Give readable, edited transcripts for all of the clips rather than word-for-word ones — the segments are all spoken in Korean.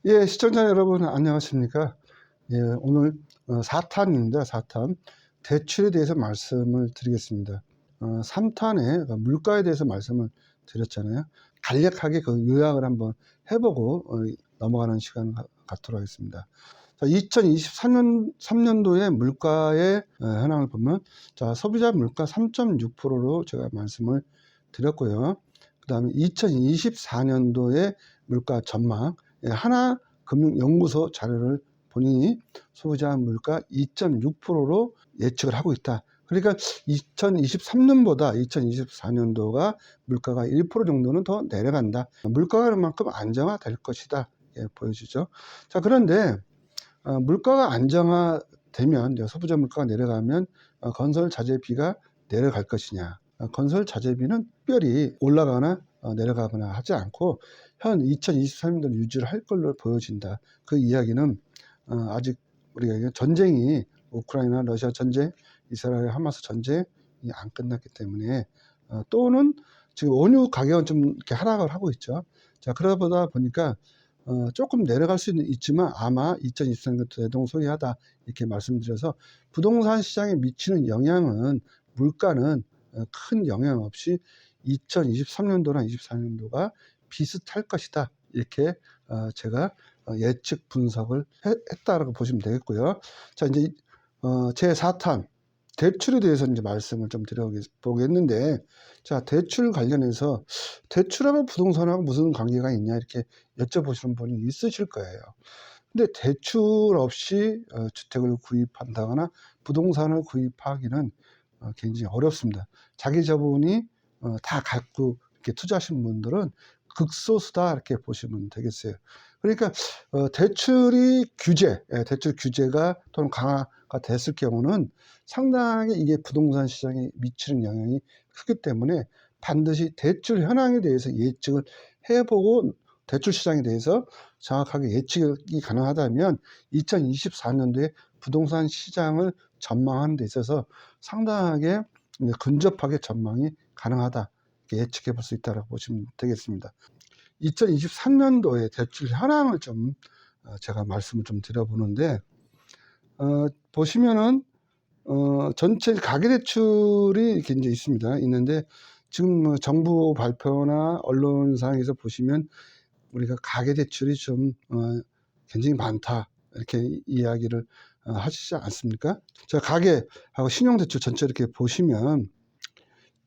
예, 시청자 여러분 안녕하십니까? 예, 오늘 4탄입니다. 4탄. 대출에 대해서 말씀을 드리겠습니다. 3탄에 물가에 대해서 말씀을 드렸잖아요. 간략하게 그 요약을 한번 해보고 넘어가는 시간을 갖도록 하겠습니다. 자, 2023년도에 물가의 현황을 보면, 자, 소비자 물가 3.6%로 제가 말씀을 드렸고요. 그 다음에 2024년도에 물가 전망, 하나금융연구소 자료를 보니 소비자 물가 2.6%로 예측을 하고 있다. 그러니까 2023년보다 2024년도가 물가가 1% 정도는 더 내려간다. 물가가 그만큼 안정화될 것이다. 예, 보여주죠. 자, 그런데 물가가 안정화되면, 소비자 물가가 내려가면 건설 자재비가 내려갈 것이냐. 건설 자재비는 특별히 올라가거나 내려가거나 하지 않고 현 2023년도를 유지를 할 걸로 보여진다. 그 이야기는 아직 우리가 전쟁이 우크라이나 러시아 전쟁, 이스라엘 하마스 전쟁이 안 끝났기 때문에 또는 지금 원유 가격은 좀 이렇게 하락을 하고 있죠. 자, 그러다 보니까 조금 내려갈 수는 있지만 아마 2023년도 대동소이하다 이렇게 말씀드려서 부동산 시장에 미치는 영향은 물가는 큰 영향 없이 2023년도나 24년도가 비슷할 것이다. 이렇게 제가 예측 분석을 했다라고 보시면 되겠고요. 자, 이제 제 4탄 대출에 대해서 이제 말씀을 좀 드려보겠는데, 자, 대출 관련해서 대출하고 부동산하고 무슨 관계가 있냐 이렇게 여쭤보시는 분이 있으실 거예요. 근데 대출 없이 주택을 구입한다거나 부동산을 구입하기는 굉장히 어렵습니다. 자기 자본이 다 갖고 이렇게 투자하신 분들은 극소수다 이렇게 보시면 되겠어요. 그러니까 대출 규제가 또는 강화가 됐을 경우는 상당히 이게 부동산 시장에 미치는 영향이 크기 때문에 반드시 대출 현황에 대해서 예측을 해보고 대출 시장에 대해서 정확하게 예측이 가능하다면 2024년도에 부동산 시장을 전망하는 데 있어서 상당하게 근접하게 전망이 가능하다. 예측해 볼 수 있다고 보시면 되겠습니다. 2023년도에 대출 현황을 좀 제가 말씀을 좀 드려보는데, 보시면은 전체 가계대출이 이렇게 이제 있는데 지금 정부 발표나 언론상에서 보시면 우리가 가계대출이 좀 굉장히 많다 이렇게 이야기를 하시지 않습니까? 자, 가계하고 신용대출 전체 이렇게 보시면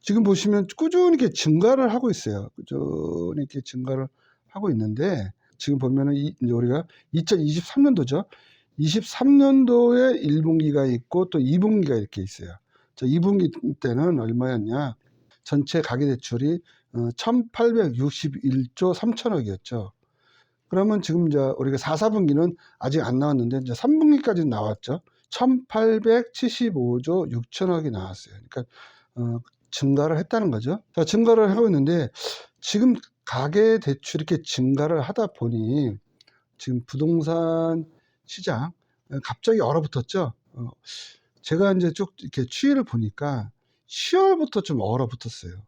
지금 보시면 꾸준히 이렇게 증가를 하고 있어요. 꾸준히 이렇게 증가를 하고 있는데 지금 보면은 이제 우리가 2023년도죠. 23년도에 1분기가 있고 또 2분기가 이렇게 있어요. 자, 2분기 때는 얼마였냐? 전체 가계대출이 1861조 3천억이었죠. 그러면 지금 이제 우리가 4, 4분기는 아직 안 나왔는데 이제 3분기까지 나왔죠. 1875조 6천억이 나왔어요. 그러니까 증가를 했다는 거죠. 자, 증가를 하고 있는데 지금 가계 대출이 이렇게 증가를 하다 보니 지금 부동산 시장 갑자기 얼어붙었죠. 제가 이제 쭉 이렇게 추이를 보니까 10월부터 좀 얼어붙었어요.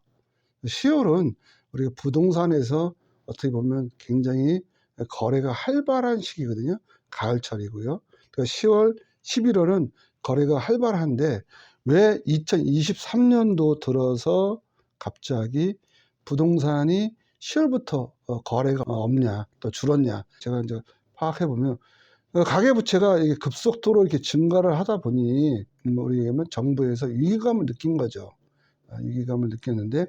10월은 우리가 부동산에서 어떻게 보면 굉장히 거래가 활발한 시기거든요. 가을철이고요. 그러니까 10월, 11월은 거래가 활발한데 왜 2023년도 들어서 갑자기 부동산이 10월부터 거래가 없냐, 또 줄었냐. 제가 이제 파악해 보면 가계부채가 이게 급속도로 이렇게 증가를 하다 보니 우리가 정부에서 위기감을 느낀 거죠. 위기감을 느꼈는데,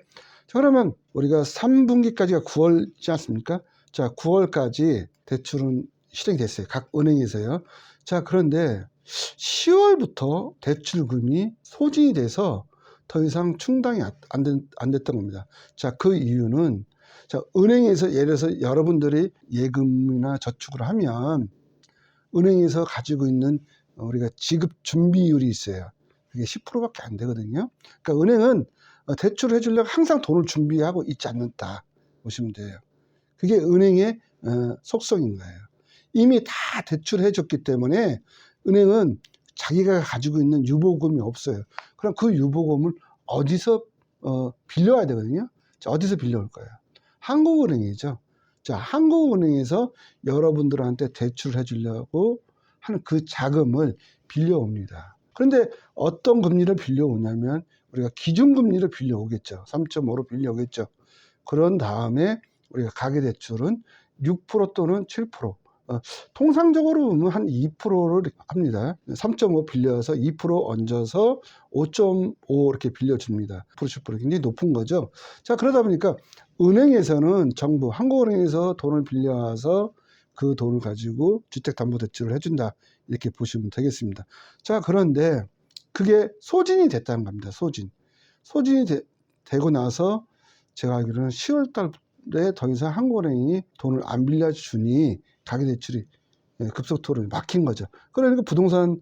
자, 그러면 우리가 3분기까지가 9월이지 않습니까? 자, 9월까지 대출은 실행이 됐어요. 각 은행에서요. 자, 그런데 10월부터 대출금이 소진이 돼서 더 이상 충당이 안 됐던 겁니다. 자, 그 이유는, 자, 은행에서 예를 들어서 여러분들이 예금이나 저축을 하면 은행에서 가지고 있는 우리가 지급 준비율이 있어요. 그게 10%밖에 안 되거든요. 그러니까 은행은 대출을 해주려고 항상 돈을 준비하고 있지 않는다 보시면 돼요. 그게 은행의 속성인 거예요. 이미 다 대출해 줬기 때문에 은행은 자기가 가지고 있는 유보금이 없어요. 그럼 그 유보금을 어디서 빌려와야 되거든요. 자, 어디서 빌려올 거예요? 한국은행이죠. 자, 한국은행에서 여러분들한테 대출을 해주려고 하는 그 자금을 빌려옵니다. 그런데 어떤 금리를 빌려오냐면 우리가 기준금리를 빌려오겠죠. 3.5로 빌려오겠죠. 그런 다음에 우리가 가계대출은 6% 또는 7%, 통상적으로 보면 한 2%를 합니다. 3.5 빌려서 2% 얹어서 5.5 이렇게 빌려줍니다. 10% 굉장히 높은 거죠. 자, 그러다 보니까 은행에서는 정부, 한국은행에서 돈을 빌려와서 그 돈을 가지고 주택담보대출을 해준다. 이렇게 보시면 되겠습니다. 자, 그런데 그게 소진이 됐다는 겁니다. 소진이 되고 나서 제가 알기로는 10월 달에 더 이상 한국은행이 돈을 안 빌려주니 가계대출이 급속도로 막힌 거죠. 그러니까 부동산이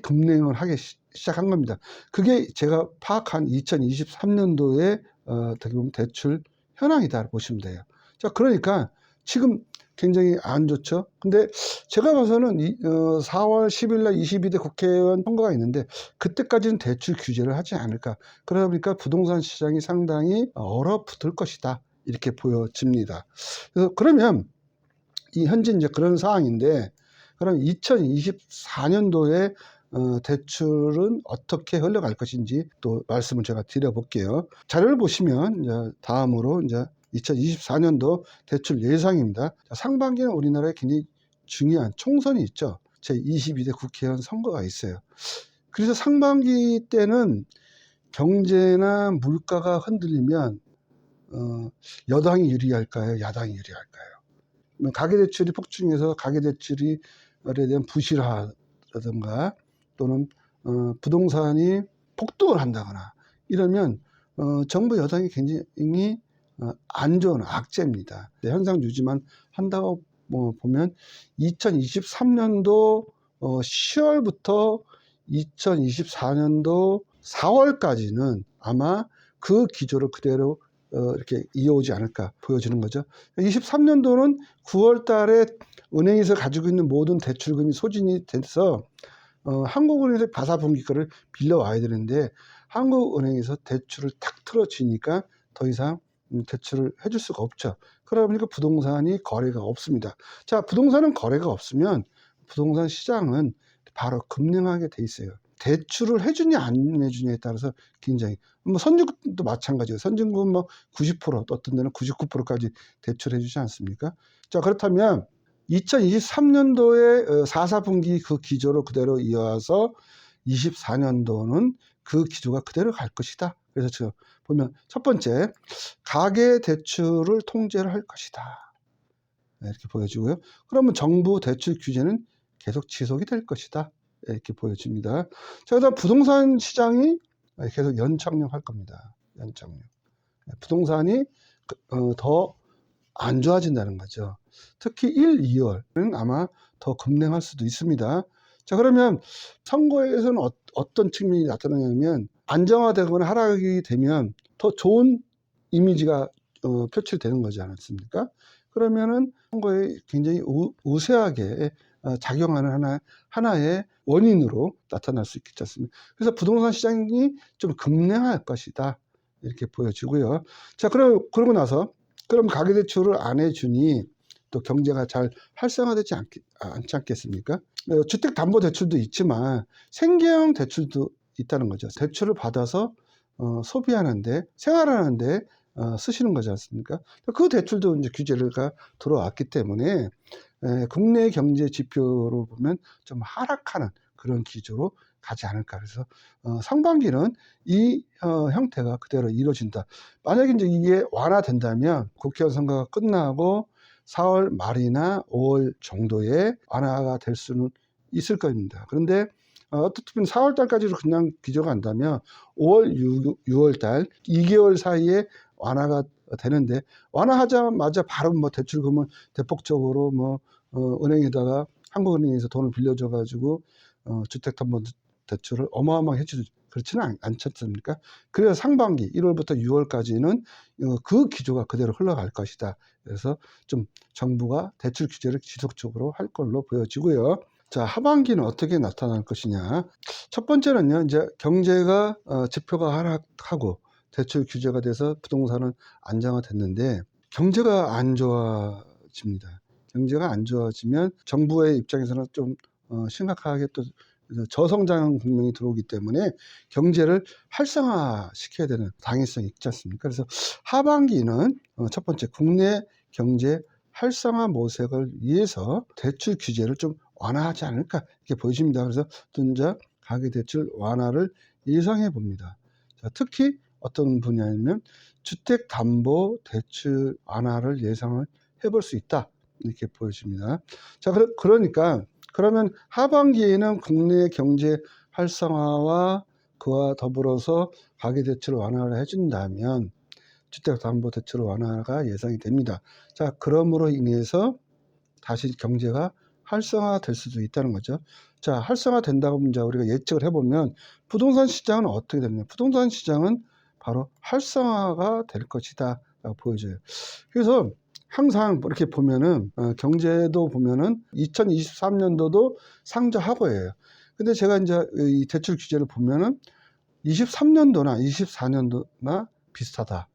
급냉을 하기 시작한 겁니다. 그게 제가 파악한 2023년도에 어떻게 보면 대출 현황이다 보시면 돼요. 자, 그러니까 지금 굉장히 안 좋죠. 근데 제가 봐서는 4월 10일 날 22대 국회의원 선거가 있는데 그때까지는 대출 규제를 하지 않을까. 그러다 보니까 부동산 시장이 상당히 얼어붙을 것이다. 이렇게 보여집니다. 그래서 그러면 이 현재 이제 그런 상황인데, 그럼 2024년도에 대출은 어떻게 흘러갈 것인지 또 말씀을 제가 드려볼게요. 자료를 보시면 이제 다음으로 이제 2024년도 대출 예상입니다. 상반기는 우리나라에 굉장히 중요한 총선이 있죠. 제22대 국회의원 선거가 있어요. 그래서 상반기 때는 경제나 물가가 흔들리면 여당이 유리할까요? 야당이 유리할까요? 가계대출이 폭증해서 가계대출에 대한 부실화라든가 또는 부동산이 폭등을 한다거나 이러면 정부 여당이 굉장히 안 좋은 악재입니다. 현상 유지만 한다고 보면 2023년도 10월부터 2024년도 4월까지는 아마 그 기조를 그대로 이렇게 이어오지 않을까 보여지는 거죠. 23년도는 9월 달에 은행에서 가지고 있는 모든 대출금이 소진이 돼서 한국은행에서 바사분기거를 빌려와야 되는데 한국은행에서 대출을 탁 틀어지니까 더 이상 대출을 해줄 수가 없죠. 그러다 보니까 부동산이 거래가 없습니다. 자, 부동산은 거래가 없으면 부동산 시장은 바로 급등하게 돼 있어요. 대출을 해주냐 안 해주냐에 따라서 굉장히 선진국도 마찬가지예요. 선진국은 90% 또 어떤 데는 99%까지 대출해 주지 않습니까? 자, 그렇다면 2023년도에 4분기 그 기조로 그대로 이어서 24년도는 그 기조가 그대로 갈 것이다. 그래서 지금 보면 첫 번째, 가계 대출을 통제를 할 것이다. 이렇게 보여지고요. 그러면 정부 대출 규제는 계속 지속이 될 것이다. 이렇게 보여집니다. 자, 그다음 부동산 시장이 계속 연착륙할 겁니다. 연착륙. 부동산이 더 안 좋아진다는 거죠. 특히 1, 2월은 아마 더 급냉할 수도 있습니다. 자, 그러면 선거에서는 어떤 측면이 나타나냐면 안정화되거나 하락이 되면 더 좋은 이미지가 표출되는 거지 않습니까? 그러면은 선거에 굉장히 우세하게 작용하는 하나의 원인으로 나타날 수 있겠지 않습니까? 그래서 부동산 시장이 좀 급냉할 것이다. 이렇게 보여지고요. 자, 그러고 나서 그럼 가계대출을 안 해주니 또 경제가 잘 활성화되지 않지 않겠습니까? 주택담보대출도 있지만 생계형 대출도 있다는 거죠. 대출을 받아서 소비하는데 생활하는데 쓰시는 거지 않습니까? 그 대출도 이제 규제가 들어왔기 때문에 국내 경제 지표로 보면 좀 하락하는 그런 기조로 가지 않을까. 그래서 상반기는 이 형태가 그대로 이루어진다. 만약에 이제 이게 완화된다면 국회의원 선거가 끝나고 4월 말이나 5월 정도에 완화가 될 수는 있을 겁니다. 그런데 어떻든 4월 달까지도 그냥 기조가 간다면 5월, 6월 달 2개월 사이에 완화가 되는데 완화하자마자 바로 대출금을 대폭적으로 은행에다가 한국은행에서 돈을 빌려줘 가지고 주택담보대출을 어마어마하게 해주지 그렇지는 않지 않습니까? 그래서 상반기 1월부터 6월까지는 그 기조가 그대로 흘러갈 것이다. 그래서 좀 정부가 대출 규제를 지속적으로 할 걸로 보여지고요. 자, 하반기는 어떻게 나타날 것이냐. 첫 번째는요, 이제 경제가 지표가 하락하고 대출 규제가 돼서 부동산은 안정화됐는데 경제가 안 좋아 좋아집니다. 경제가 안 좋아지면 정부의 입장에서는 좀 심각하게 또 저성장 국면이 들어오기 때문에 경제를 활성화시켜야 되는 당위성이 있지 않습니까? 그래서 하반기는 첫 번째 국내 경제 활성화 모색을 위해서 대출 규제를 좀 완화하지 않을까 이렇게 보여집니다. 그래서 둔자 가계대출 완화를 예상해 봅니다. 자, 특히 어떤 분야냐면 주택담보대출 완화를 예상을 해볼 수 있다 이렇게 보여집니다. 자, 그러니까 그러면 하반기에는 국내 경제 활성화와 그와 더불어서 가계대출 완화를 해준다면 주택담보대출 완화가 예상이 됩니다. 자, 그러므로 인해서 다시 경제가 활성화될 수도 있다는 거죠. 자, 활성화된다고 이제 우리가 예측을 해보면 부동산 시장은 어떻게 됩니까? 부동산 시장은 바로 활성화가 될 것이다 라고 보여져요. 그래서 항상 이렇게 보면은 경제도 보면은 2023년도도 상저하고예요. 근데 제가 이제 이 대출 규제를 보면은 23년도나 24년도나 비슷하다.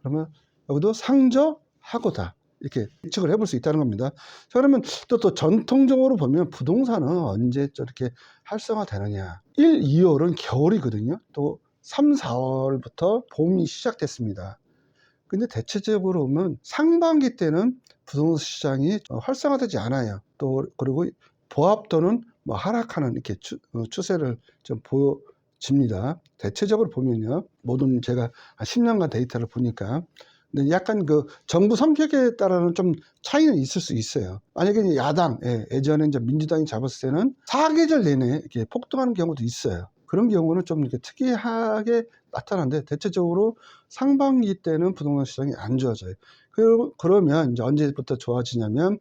그러면 여기도 상저하고다. 이렇게 예측을 해볼 수 있다는 겁니다. 자, 그러면 또 전통적으로 보면 부동산은 언제 저렇게 활성화되느냐. 1, 2월은 겨울이거든요. 또 3, 4월부터 봄이 시작됐습니다. 근데 대체적으로 보면 상반기 때는 부동산 시장이 활성화되지 않아요. 또 그리고 보합 또는 뭐 하락하는 이렇게 추세를 좀 보여집니다. 대체적으로 보면요. 모든 제가 10년간 데이터를 보니까 근데 약간 그 정부 성격에 따라는 좀 차이는 있을 수 있어요. 만약에 야당, 예전에 이제 민주당이 잡았을 때는 사계절 내내 이렇게 폭등하는 경우도 있어요. 그런 경우는 좀 이렇게 특이하게 나타나는데 대체적으로 상반기 때는 부동산 시장이 안 좋아져요. 그러면 이제 언제부터 좋아지냐면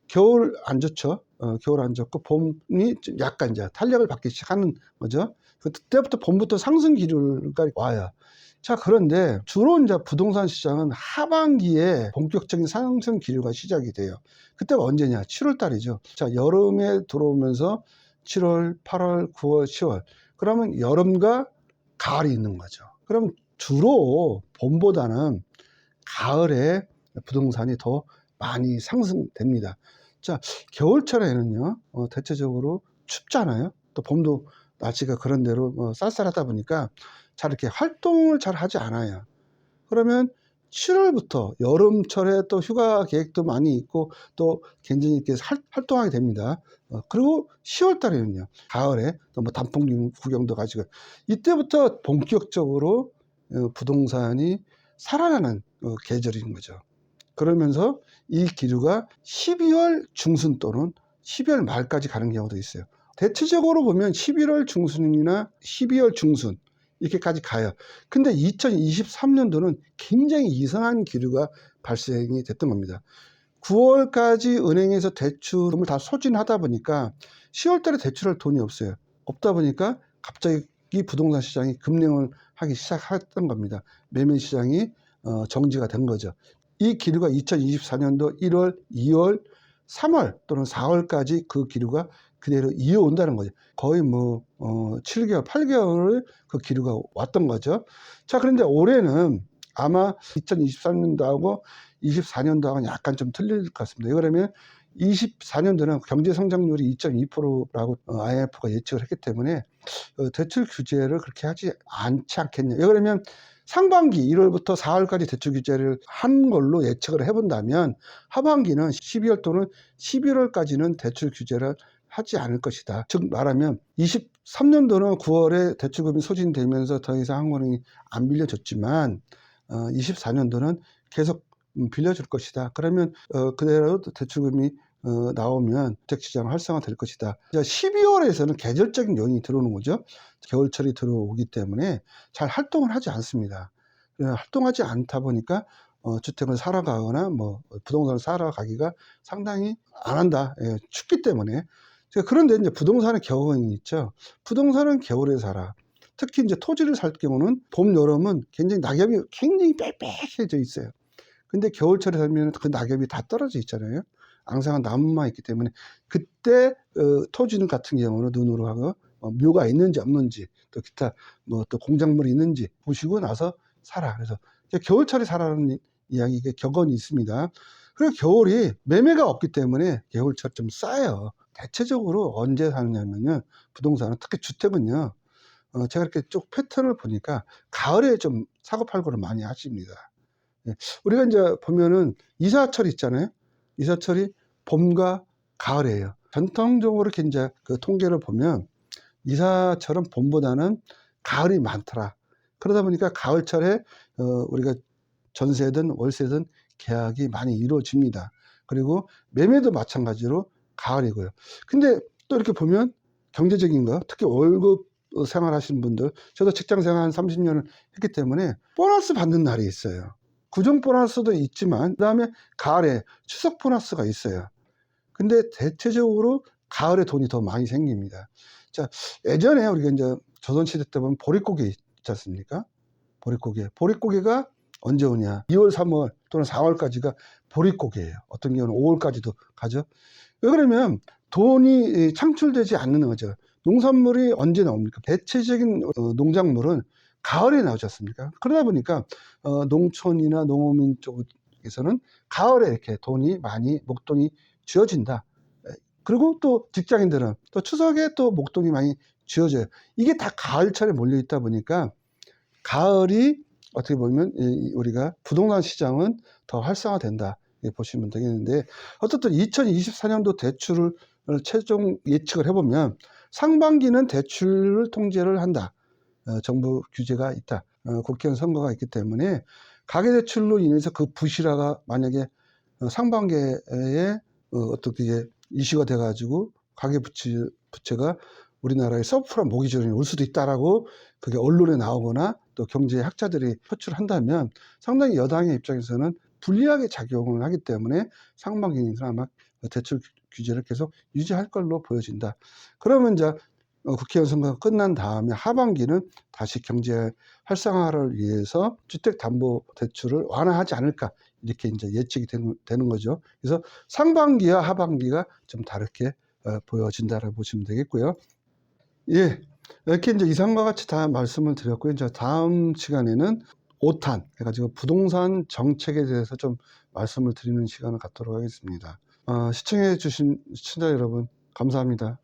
겨울 안 좋죠. 겨울 안 좋고 봄이 약간 이제 탄력을 받기 시작하는 거죠. 그때부터 봄부터 상승 기류가 와요. 자, 그런데 주로 이제 부동산 시장은 하반기에 본격적인 상승 기류가 시작이 돼요. 그때가 언제냐? 7월 달이죠. 자, 여름에 들어오면서 7월, 8월, 9월, 10월. 그러면 여름과 가을이 있는 거죠. 그럼 주로 봄보다는 가을에 부동산이 더 많이 상승됩니다. 자, 겨울철에는요, 대체적으로 춥잖아요. 또 봄도 날씨가 그런 대로 쌀쌀하다 보니까 잘 이렇게 활동을 잘 하지 않아요. 그러면 7월부터 여름철에 또 휴가 계획도 많이 있고 또 굉장히 이렇게 활동하게 됩니다. 그리고 10월 달에는요, 가을에 또 뭐 단풍 구경도 가지고 이때부터 본격적으로 부동산이 살아나는 계절인 거죠. 그러면서 이 기류가 12월 중순 또는 12월 말까지 가는 경우도 있어요. 대체적으로 보면 11월 중순이나 12월 중순 이렇게까지 가요. 근데 2023년도는 굉장히 이상한 기류가 발생이 됐던 겁니다. 9월까지 은행에서 대출을 다 소진하다 보니까 10월 달에 대출할 돈이 없어요. 없다 보니까 갑자기 부동산 시장이 급등을 하기 시작했던 겁니다. 매매 시장이 정지가 된 거죠. 이 기류가 2024년도 1월, 2월, 3월 또는 4월까지 그 기류가 그대로 이어온다는 거죠. 거의 7개월, 8개월을 그 기류가 왔던 거죠. 자, 그런데 올해는 아마 2023년도하고 24년도하고는 약간 좀 틀릴 것 같습니다. 그러면 24년도는 경제 성장률이 2.2%라고 IMF가 예측을 했기 때문에 대출 규제를 그렇게 하지 않겠냐. 그러면 상반기 1월부터 4월까지 대출 규제를 한 걸로 예측을 해본다면 하반기는 12월 또는 11월까지는 대출 규제를 하지 않을 것이다. 즉 말하면 23년도는 9월에 대출금이 소진되면서 더 이상 한국은행이 안 빌려줬지만 24년도는 계속 빌려줄 것이다. 그러면 그대로 대출금이 나오면 주택시장 활성화될 것이다. 12월에서는 계절적인 요인이 들어오는 거죠. 겨울철이 들어오기 때문에 잘 활동을 하지 않습니다. 활동하지 않다 보니까 주택을 사러 가거나 뭐 부동산을 사러 가기가 상당히 안 한다. 춥기 때문에. 그런데 이제 부동산의 경우는 있죠. 부동산은 겨울에 살아. 특히 이제 토지를 살 경우는 봄, 여름은 굉장히 낙엽이 굉장히 빽빽해져 있어요. 근데 겨울철에 살면 그 낙엽이 다 떨어져 있잖아요. 앙상한 나무만 있기 때문에 그때 토지 같은 경우는 눈으로 하고 묘가 있는지 없는지 또 기타 뭐 또 공작물이 있는지 보시고 나서 사라. 그래서 겨울철에 사라는 이야기 격언이 있습니다. 그리고 겨울이 매매가 없기 때문에 겨울철 좀 싸요. 대체적으로 언제 사느냐면요, 부동산은 특히 주택은요, 제가 이렇게 쭉 패턴을 보니까 가을에 좀 사고 팔고를 많이 하십니다. 예. 우리가 이제 보면은 이사철 있잖아요. 이사철이 봄과 가을이에요. 전통적으로 이렇게 이제 그 통계를 보면 이사철은 봄보다는 가을이 많더라. 그러다 보니까 가을철에 우리가 전세든 월세든 계약이 많이 이루어집니다. 그리고 매매도 마찬가지로 가을이고요. 근데 또 이렇게 보면 경제적인 거, 특히 월급 생활하시는 분들, 저도 직장 생활 한 30년을 했기 때문에 보너스 받는 날이 있어요. 구정 보너스도 있지만 그다음에 가을에 추석 보너스가 있어요. 근데 대체적으로 가을에 돈이 더 많이 생깁니다. 자, 예전에 우리가 이제 조선시대 때 보면 보릿고개 있지 않습니까? 보릿고개가 언제 오냐? 2월, 3월 또는 4월까지가 보릿고개예요. 어떤 경우는 5월까지도 가죠. 왜 그러면 돈이 창출되지 않는 거죠. 농산물이 언제 나옵니까? 대체적인 농작물은 가을에 나오지 않습니까? 그러다 보니까 농촌이나 농어민 쪽에서는 가을에 이렇게 돈이 많이 목돈이 쥐어진다. 그리고 또 직장인들은 또 추석에 또 목돈이 많이 쥐어져요. 이게 다 가을철에 몰려 있다 보니까 가을이 어떻게 보면 우리가 부동산 시장은 더 활성화된다 보시면 되겠는데, 어쨌든 2024년도 대출을 최종 예측을 해보면 상반기는 대출 통제를 한다. 정부 규제가 있다. 국회의원 선거가 있기 때문에 가계대출로 인해서 그 부실화가 만약에 상반기에 어떻게 이슈가 돼가지고 가계부채가 우리나라의 서프라임 모기지론이 올 수도 있다라고 그게 언론에 나오거나 또 경제학자들이 표출한다면 상당히 여당의 입장에서는 불리하게 작용을 하기 때문에 상반기에는 아마 대출 규제를 계속 유지할 걸로 보여진다. 그러면 이제 국회의원 선거가 끝난 다음에 하반기는 다시 경제 활성화를 위해서 주택담보대출을 완화하지 않을까, 이렇게 이제 예측이 되는 거죠. 그래서 상반기와 하반기가 좀 다르게 보여진다라고 보시면 되겠고요. 예, 이렇게 이제 이상과 같이 다 말씀을 드렸고요. 이제 다음 시간에는 5탄 해가지고 부동산 정책에 대해서 좀 말씀을 드리는 시간을 갖도록 하겠습니다. 시청해 주신 시청자 여러분, 감사합니다.